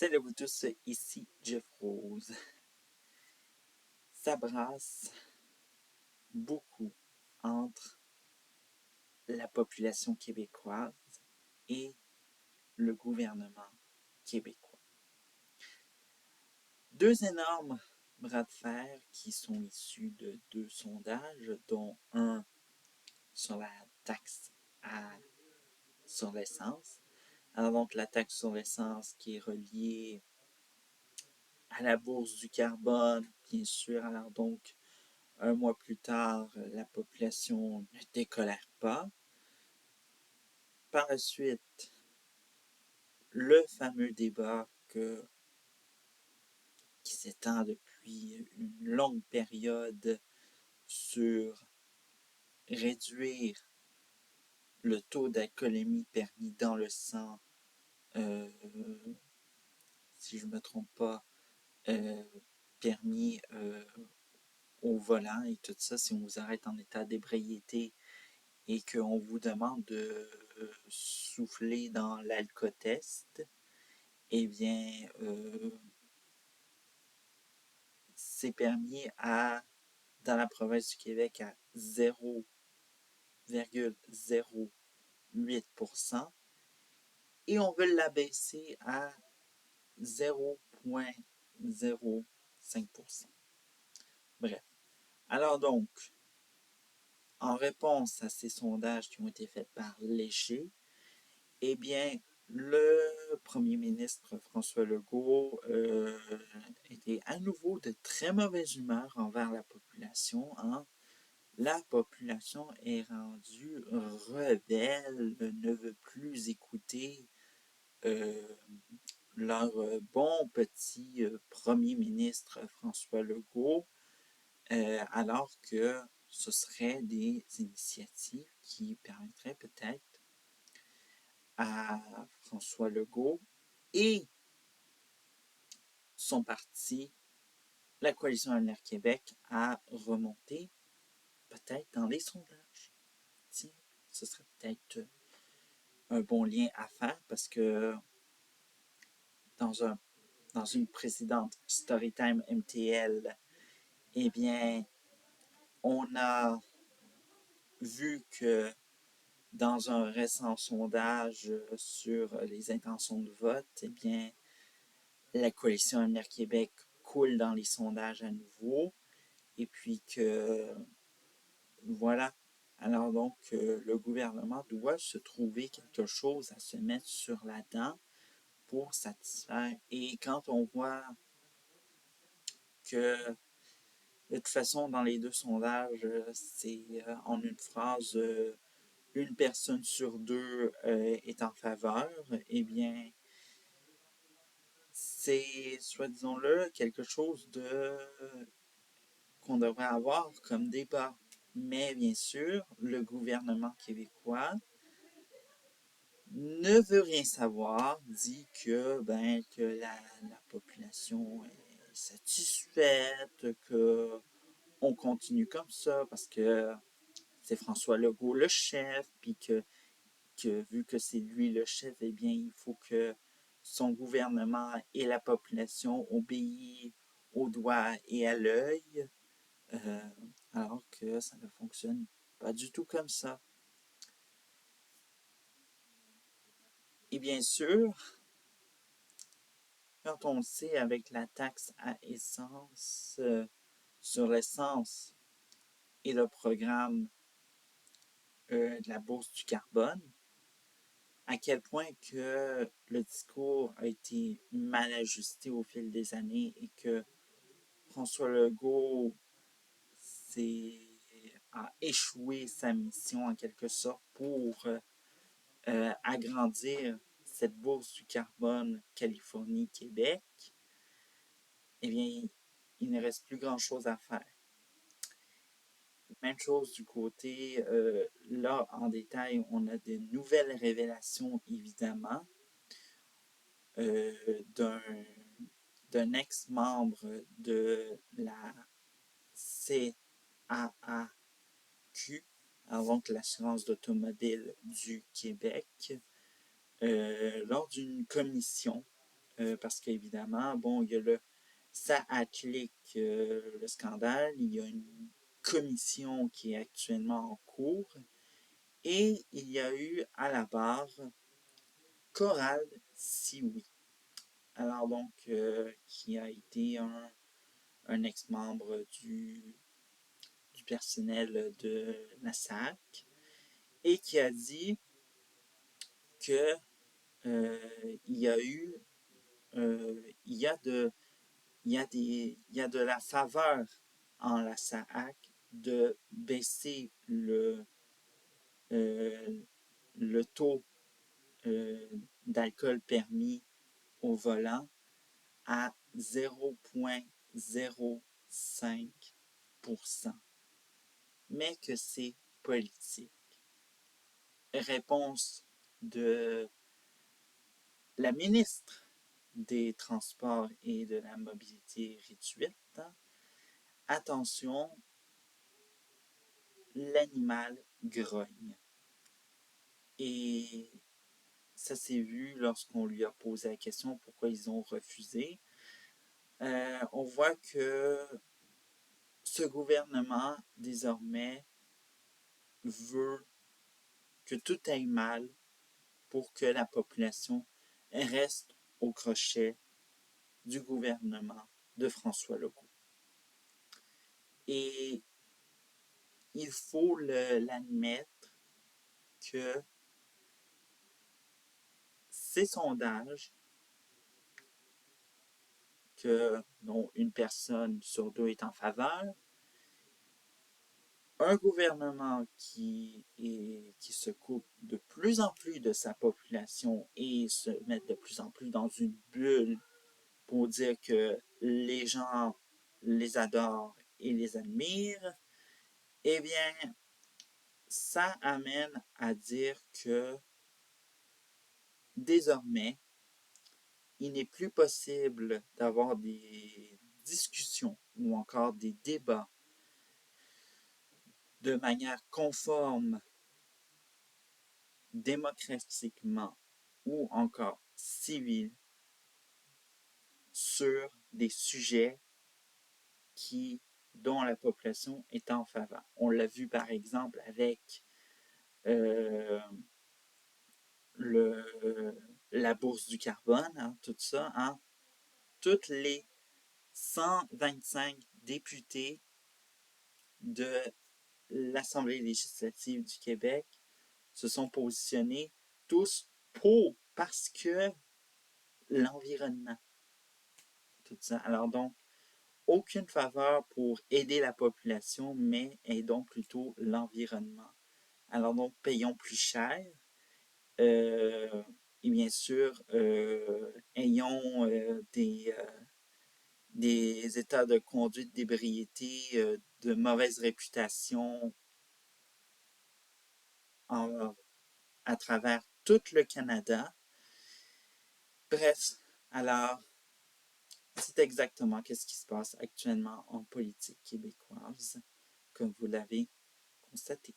Salut à vous tous, ici Jeff Rose. Ça brasse beaucoup entre la population québécoise et le gouvernement québécois. Deux énormes bras de fer qui sont issus de deux sondages, dont un sur la taxe sur l'essence. Alors donc la taxe sur l'essence qui est reliée à la bourse du carbone, bien sûr. Alors donc, un mois plus tard, la population ne décolère pas. Par la suite, le fameux débat qui s'étend depuis une longue période sur réduire le taux d'alcoolémie permis dans le sang, si je ne me trompe pas, permis au volant et tout ça, si on vous arrête en état d'ébriété et qu'on vous demande de souffler dans l'alcotest, eh bien, c'est permis dans la province du Québec à 0,08% et on veut l'abaisser à 0,05%. Bref. Alors donc, en réponse à ces sondages qui ont été faits par Léger, eh bien, le premier ministre François Legault était à nouveau de très mauvaise humeur envers la population. La population est rendue rebelle, ne veut plus écouter leur bon petit premier ministre François Legault, alors que ce seraient des initiatives qui permettraient peut-être à François Legault et son parti, la Coalition Avenir Québec, à remonter peut-être dans les sondages. Tiens, ce serait peut-être un bon lien à faire parce que dans une précédente Storytime MTL, eh bien, on a vu que dans un récent sondage sur les intentions de vote, eh bien, la Coalition Avenir Québec coule dans les sondages à nouveau. Et puis que, voilà. Alors donc, le gouvernement doit se trouver quelque chose à se mettre sur la dent pour satisfaire. Et quand on voit que, de toute façon, dans les deux sondages, c'est en une phrase, une personne sur deux est en faveur, eh bien, c'est, soit disons-le, quelque chose qu'on devrait avoir comme débat. Mais bien sûr, le gouvernement québécois ne veut rien savoir, dit que la population est satisfaite, qu'on continue comme ça parce que c'est François Legault le chef, puis que vu que c'est lui le chef, eh bien, il faut que son gouvernement et la population obéissent au doigt et à l'œil, euh, alors que ça ne fonctionne pas du tout comme ça. Et bien sûr, quand on le sait avec la taxe à essence sur l'essence et le programme de la bourse du carbone, à quel point que le discours a été mal ajusté au fil des années et que François Legault a échoué sa mission en quelque sorte pour agrandir cette bourse du carbone Californie-Québec, eh bien, il ne reste plus grand-chose à faire. Même chose du côté, là, en détail, on a de nouvelles révélations, évidemment, d'un ex-membre de la CAAQ, donc l'assurance d'automobile du Québec, lors d'une commission parce qu'évidemment, bon, il y a ça applique le scandale, il y a une commission qui est actuellement en cours, et il y a eu à la barre Coral Sioui. Alors donc, qui a été un ex-membre du personnel de la SAC et qui a dit que il y a eu il y a de la faveur en la SAC de baisser euh, le taux d'alcool permis au volant à 0,05%, mais que c'est politique. Réponse de la ministre des Transports et de la Mobilité réduite. Attention, l'animal grogne. Et ça s'est vu lorsqu'on lui a posé la question pourquoi ils ont refusé. On voit que ce gouvernement, désormais, veut que tout aille mal pour que la population reste au crochet du gouvernement de François Legault. Et il faut l'admettre que ces sondages, dont une personne sur deux est en faveur, un gouvernement qui se coupe de plus en plus de sa population et se met de plus en plus dans une bulle pour dire que les gens les adorent et les admirent, eh bien, ça amène à dire que désormais, il n'est plus possible d'avoir des discussions ou encore des débats de manière conforme, démocratiquement ou encore civile sur des sujets dont la population est en faveur. On l'a vu par exemple avec euh, le, la bourse du carbone, hein, tout ça, hein, toutes les 125 députés de l'Assemblée législative du Québec se sont positionnés tous parce que l'environnement, tout ça. Alors donc, aucune faveur pour aider la population, mais aidons plutôt l'environnement. Alors donc, payons plus cher. Et bien sûr, ayons des états de conduite d'ébriété de mauvaise réputation à travers tout le Canada. Bref, alors, c'est exactement ce qui se passe actuellement en politique québécoise, comme vous l'avez constaté.